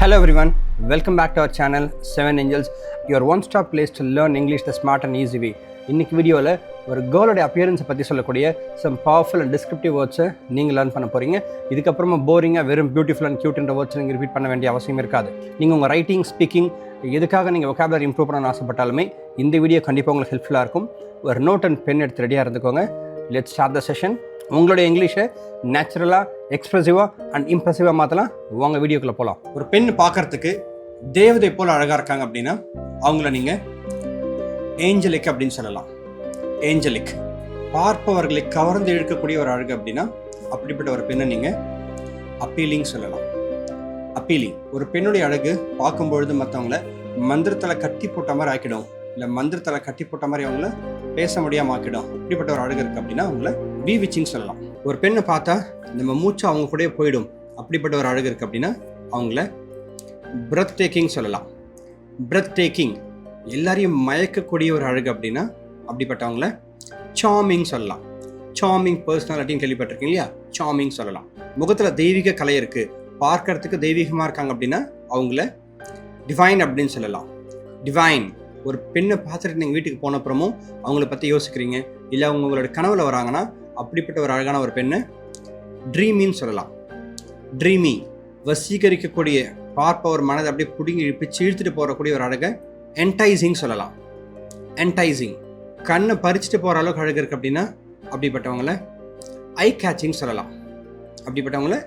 Hello everyone, welcome back to our channel 7 Angels, your one-stop place to learn English the smart and easy way. இன்னைக்கு வீடியோவில் ஒரு கேர்ளோட அப்பியரன்ஸை பற்றி சொல்லக்கூடிய some powerful and descriptive வேர்ட்ஸை நீங்கள் learn பண்ண போகிறீங்க. இதுக்கப்புறமா போரிங்காக வெறும் பியூட்டிஃபுல் அண்ட் க்யூட்ன்ற வேர்ட்ஸ் நீங்கள் ரிப்பீட் பண்ண வேண்டிய அவசியம் இருக்காது. நீங்கள் உங்கள் ரைட்டிங், ஸ்பீக்கிங் எதுக்காக நீங்கள் vocabulary இம்ப்ரூவ் பண்ணணும்னு ஆசைப்பட்டாலுமே இந்த வீடியோ கண்டிப்பாக உங்களுக்கு ஹெல்ப்ஃபுல்லாக இருக்கும். ஒரு நோட் அண்ட் பென் எடுத்து ரெடியாக இருந்துக்கோங்க. Let's start the session. உங்களுடைய இங்கிலீஷை நேச்சுரலாக, எக்ஸ்ப்ரெசிவாக அண்ட் இம்ப்ரெசிவாக மாற்றலாம். வாங்க வீடியோக்குள்ளே போகலாம். ஒரு பெண் பார்க்கறதுக்கு தேவதை போல் அழகாக இருக்காங்க அப்படின்னா அவங்கள நீங்கள் ஏஞ்சலிக் அப்படின்னு சொல்லலாம். ஏஞ்சலிக். பார்ப்பவர்களை கவர்ந்து இழுக்கக்கூடிய ஒரு அழகு அப்படின்னா அப்படிப்பட்ட ஒரு பெண்ணை நீங்கள் அப்பீலிங் சொல்லலாம். அப்பீலிங். ஒரு பெண்ணுடைய அழகு பார்க்கும்பொழுது மற்றவங்கள மந்திரத்தில் கட்டி போட்ட மாதிரி ஆக்கிடும், இல்லை மந்திரத்தில் கட்டி போட்ட மாதிரி அவங்கள பேச முடியாமல் ஆக்கிடும். இப்படிப்பட்ட ஒரு அழகு இருக்குது அப்படின்னா அவங்கள பீவிச்சிங் சொல்லலாம். ஒரு பெண்ணை பார்த்தா நம்ம மூச்சு அவங்க கூட போயிடும், அப்படிப்பட்ட ஒரு அழகு இருக்குது அப்படின்னா அவங்கள பிரெத் டேக்கிங் சொல்லலாம். Breathtaking. எல்லாரையும் மயக்கக்கூடிய ஒரு அழகு அப்படின்னா அப்படிப்பட்டவங்கள சார்மிங் சொல்லலாம். சார்மிங் பர்சனாலிட்டின்னு கேள்விப்பட்டிருக்கீங்க இல்லையா? சார்மிங் சொல்லலாம். முகத்தில் தெய்வீக கலை இருக்குது, பார்க்கறதுக்கு தெய்வீகமாக இருக்காங்க அப்படின்னா அவங்கள டிவைன் அப்படின்னு சொல்லலாம். டிவைன். ஒரு பெண்ணை பார்த்துட்டு நீங்கள் வீட்டுக்கு போன அப்புறமும் அவங்கள பற்றி யோசிக்கிறீங்க, இல்லை அவங்க உங்களோட கனவுல வராங்கன்னா அப்படிப்பட்ட ஒரு அழகான ஒரு பெண்ணை ட்ரீமின்னு சொல்லலாம். ட்ரீமி. வசீகரிக்கக்கூடிய, பார்ப்பவர் மனதை அப்படியே பிடுங்கி இழுப்பிச்சு இழுத்துட்டு போகக்கூடிய ஒரு அழகை என்டைசிங் சொல்லலாம். என்டைசிங். கண்ணை பறிச்சுட்டு போகிற அளவுக்கு அழகு இருக்குது அப்படின்னா அப்படிப்பட்டவங்கள ஐ கேச்சிங் சொல்லலாம். அப்படிப்பட்டவங்கள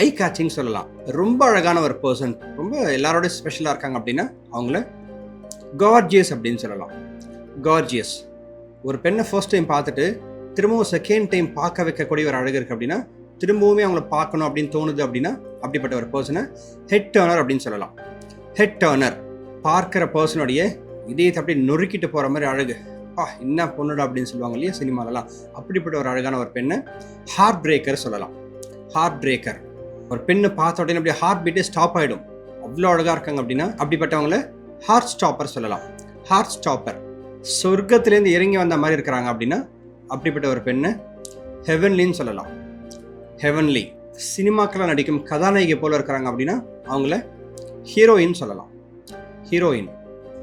ஐ கேச்சிங் சொல்லலாம். ரொம்ப அழகான ஒரு பர்சன், ரொம்ப எல்லாரோட ஸ்பெஷலாக இருக்காங்க அப்படின்னா அவங்கள கார்ஜியஸ் அப்படின்னு சொல்லலாம். கார்ஜியஸ். ஒரு பெண்ணை ஃபர்ஸ்ட் டைம் பார்த்துட்டு திரும்பவும் செகண்ட் டைம் பார்க்க வைக்கக்கூடிய ஒரு அழகு இருக்குது அப்படின்னா திரும்பவுமே அவங்கள பார்க்கணும் அப்படின்னு தோணுது அப்படின்னா அப்படிப்பட்ட ஒரு பர்சனை ஹெட் டர்னர் அப்படின்னு சொல்லலாம். Head turner. பார்க்குற பர்சனுடைய இதயத்தை அப்படியே நொறுக்கிட்டு போகிற மாதிரி அழகு. என்ன பொண்ணுடா அப்படின்னு சொல்லுவாங்க இல்லையா சினிமாலலாம், அப்படிப்பட்ட ஒரு அழகான ஒரு பெண்ணை ஹார்ட் பிரேக்கர் சொல்லலாம். Heartbreaker. ஒரு பெண்ணை பார்த்த உடனே அப்படியே ஹார்ட் பீட்டே ஸ்டாப் ஆகிடும், அவ்வளோ அழகாக இருக்காங்க அப்படின்னா அப்படிப்பட்டவங்கள ஹார்ட் ஸ்டாப்பர் சொல்லலாம். Heart stopper. சொர்க்கத்திலேருந்து இறங்கி வந்த மாதிரி இருக்கிறாங்க அப்படின்னா அப்படிப்பட்ட ஒரு பெண்ணை ஹெவன்லின்னு சொல்லலாம். ஹெவன்லி. சினிமாக்கெல்லாம் நடிக்கும் கதாநாயகி போல இருக்கிறாங்க அப்படின்னா அவங்கள ஹீரோயின் சொல்லலாம். ஹீரோயின்.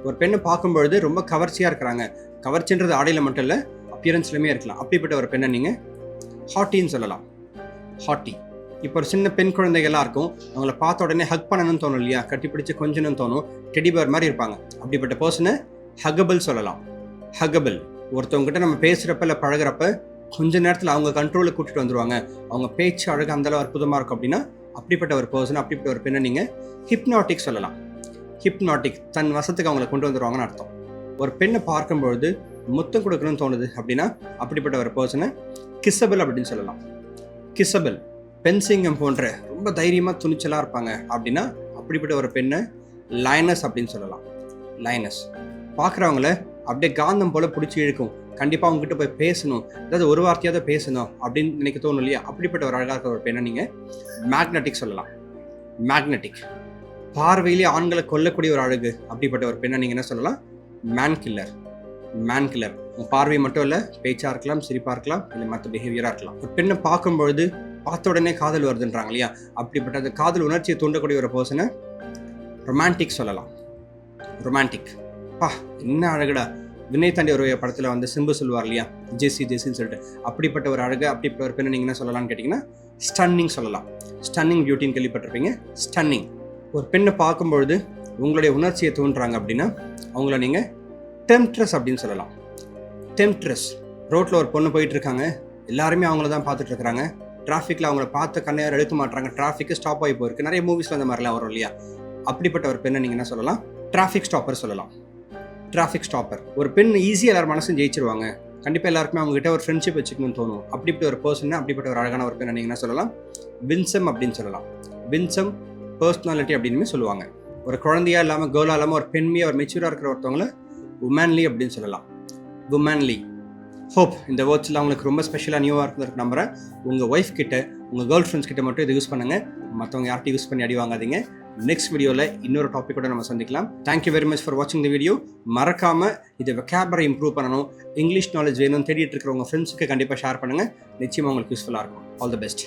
ஒரு பெண்ணை பார்க்கும்பொழுது ரொம்ப கவர்ச்சியாக இருக்கிறாங்க, கவர்ச்சின்றது ஆடையில் மட்டும் இல்லை அப்பியரன்ஸ்லையுமே இருக்கலாம், அப்படிப்பட்ட ஒரு பெண்ணை நீங்கள் ஹாட்டின்னு சொல்லலாம். ஹாட்டி. இப்போ ஒரு சின்ன பெண் குழந்தைகள்லாம் இருக்கும், அவங்கள பார்த்த உடனே ஹக் பண்ணணும்னு தோணும் இல்லையா, கட்டிப்பிடிச்சு கொஞ்சணும்னு தோணும், டெடிபேர் மாதிரி இருப்பாங்க, அப்படிப்பட்ட பர்சனை ஹகபிள் சொல்லலாம். ஹகபிள். ஒருத்தவங்ககிட்ட நம்ம பேசுகிறப்ப இல்லை பழகிறப்ப கொஞ்ச நேரத்தில் அவங்க கண்ட்ரோலுக்கு கூட்டிகிட்டு வந்துடுவாங்க, அவங்க பேச்சு அழகு அந்தளவு அற்புதமாக இருக்கும் அப்படின்னா அப்படிப்பட்ட ஒரு பர்சன், அப்படிப்பட்ட ஒரு பெண்ணை நீங்கள் ஹிப்னாட்டிக் சொல்லலாம். ஹிப்னாட்டிக். தன் வசத்துக்கு அவங்கள கொண்டு வந்துடுவாங்கன்னு அர்த்தம். ஒரு பெண்ணை பார்க்கும்பொழுது முத்தம் கொடுக்கணும்னு தோணுது அப்படின்னா அப்படிப்பட்ட ஒரு பர்சனை கிஸ்ஸபிள் அப்படின்னு சொல்லலாம். கிஸ்ஸபிள். பென்சிங்கம் போன்ற ரொம்ப தைரியமாக துணிச்சலாக இருப்பாங்க அப்படின்னா அப்படிப்பட்ட ஒரு பெண்ணை லைனஸ் அப்படின்னு சொல்லலாம். லைனஸ். பார்க்குறவங்கள அப்படியே காந்தம் போல் பிடிச்சி இழுக்கும், கண்டிப்பாக அவங்ககிட்ட போய் பேசணும், அதாவது ஒரு வார்த்தையாவது பேசணும் அப்படின்னு நினைக்க தோணும் இல்லையா, அப்படிப்பட்ட ஒரு அழகாக இருக்கிற ஒரு பெண்ணை நீங்கள் மேக்னட்டிக் சொல்லலாம். மேக்னட்டிக். பார்வையிலே ஆண்களை கொல்லக்கூடிய ஒரு அழகு, அப்படிப்பட்ட ஒரு பெண்ணை நீங்கள் என்ன சொல்லலாம்? Man killer. Man killer. உங்கள் பார்வை மட்டும் இல்லை, பேச்சாக இருக்கலாம், சிரிப்பாக இருக்கலாம், இல்லை மற்ற பிஹேவியராக இருக்கலாம். ஒரு பெண்ணை பார்க்கும்பொழுது பார்த்த உடனே காதல் வருதுன்றாங்க இல்லையா, அப்படிப்பட்ட அந்த காதல் உணர்ச்சியை தூண்டக்கூடிய ஒரு பர்சனை ரொமான்டிக் சொல்லலாம். ரொமான்டிக். என்ன அழகுடா. வினய் தாண்டி ஒரு படத்தில் வந்து சிம்பு சொல்லுவார் இல்லையா, ஜெசின்னு சொல்லிட்டு, அப்படிப்பட்ட ஒரு அழகு, அப்படிப்பட்ட ஒரு பெண்ணை நீங்கள் என்ன சொல்லலாம்னு கேட்டிங்கன்னா ஸ்டன்னிங் சொல்லலாம். ஸ்டன்னிங் பியூட்டின்னு கேள்விப்பட்டிருப்பீங்க. ஸ்டன்னிங். ஒரு பெண்ணை பார்க்கும்பொழுது உங்களுடைய உணர்ச்சியை தூண்டுறாங்க அப்படின்னா அவங்கள நீங்கள் டெம்ப்ட்ரஸ் அப்படின்னு சொல்லலாம். டெம்ப்ட்ரஸ். ரோட்டில் ஒரு பொண்ணு போயிட்டு இருக்காங்க, எல்லாருமே அவங்கள தான் பார்த்துட்டு இருக்கிறாங்க, டிராஃபிக்கில் அவங்கள பார்த்த கண்ணை யாரும் எடுக்க மாட்டாங்க, டிராஃபிக்கு ஸ்டாப் ஆகி போயிருக்கு, நிறைய மூவிஸில் அந்த மாதிரிலாம் வரும் இல்லையா, அப்படிப்பட்ட ஒரு பெண்ணை நீங்கள் என்ன சொல்லலாம்? டிராஃபிக் ஸ்டாப்பர் சொல்லலாம். Traffic stopper. ஒரு பெண் ஈஸியாக எல்லாரும் மனசும் ஜெயிச்சிருவாங்க, கண்டிப்பாக எல்லாருக்குமே அவங்ககிட்ட ஒரு ஃப்ரெண்ட்ஷிப் வச்சுக்கணும்னு தோணும், அப்படிப்பட்ட ஒரு பர்சன், அப்படிப்பட்ட ஒரு அழகான ஒரு பெண்ணை நீங்கள் என்ன சொல்லலாம்? வின்சம் அப்படின்னு சொல்லலாம். வின்சம் பர்சனாலிட்டி அப்படின்னு சொல்லுவாங்க. ஒரு குழந்தையா இல்லாமல், கேர்ளாக இல்லாமல், ஒரு பெண்மையாக ஒரு மெச்சூராக இருக்கிற ஒருத்தவங்கள உமன்லி அப்படின்னு சொல்லலாம். உமன்லி. ஹோப் இந்த வேர்ட்ஸ்லாம் உங்களுக்கு ரொம்ப ஸ்பெஷலாக நியூவாக இருக்கிறதுக்கு நம்புகிறேன். உங்கள் ஒய்ஃப் கிட்ட, உங்கள் கேர்ள் ஃப்ரெண்ட்ஸ் கிட்ட மட்டும் இதை யூஸ் பண்ணுங்கள், மற்றவங்க யார்ட்டையும் யூஸ் பண்ணி அடி வாங்காதீங்க. நெக்ஸ்ட் வீடியோவில் இன்னொரு டாப்பிக்கோட நம்ம சந்திக்கலாம். தேங்க்யூ வெரி மச் ஃபார் வாட்சிங் த வீடியோ. மறக்காமல் இதை vocabulary இம்ப்ரூவ் பண்ணணும், இங்கிலீஷ் நாலேஜ் வேணும்னு தேடிட்டு இருக்கிற உங்கள் ஃப்ரெண்ட்ஸுக்கு கண்டிப்பாக ஷேர் பண்ணுங்கள், நிச்சயமாக உங்களுக்கு யூஸ்ஃபுல்லாக இருக்கும். All the best.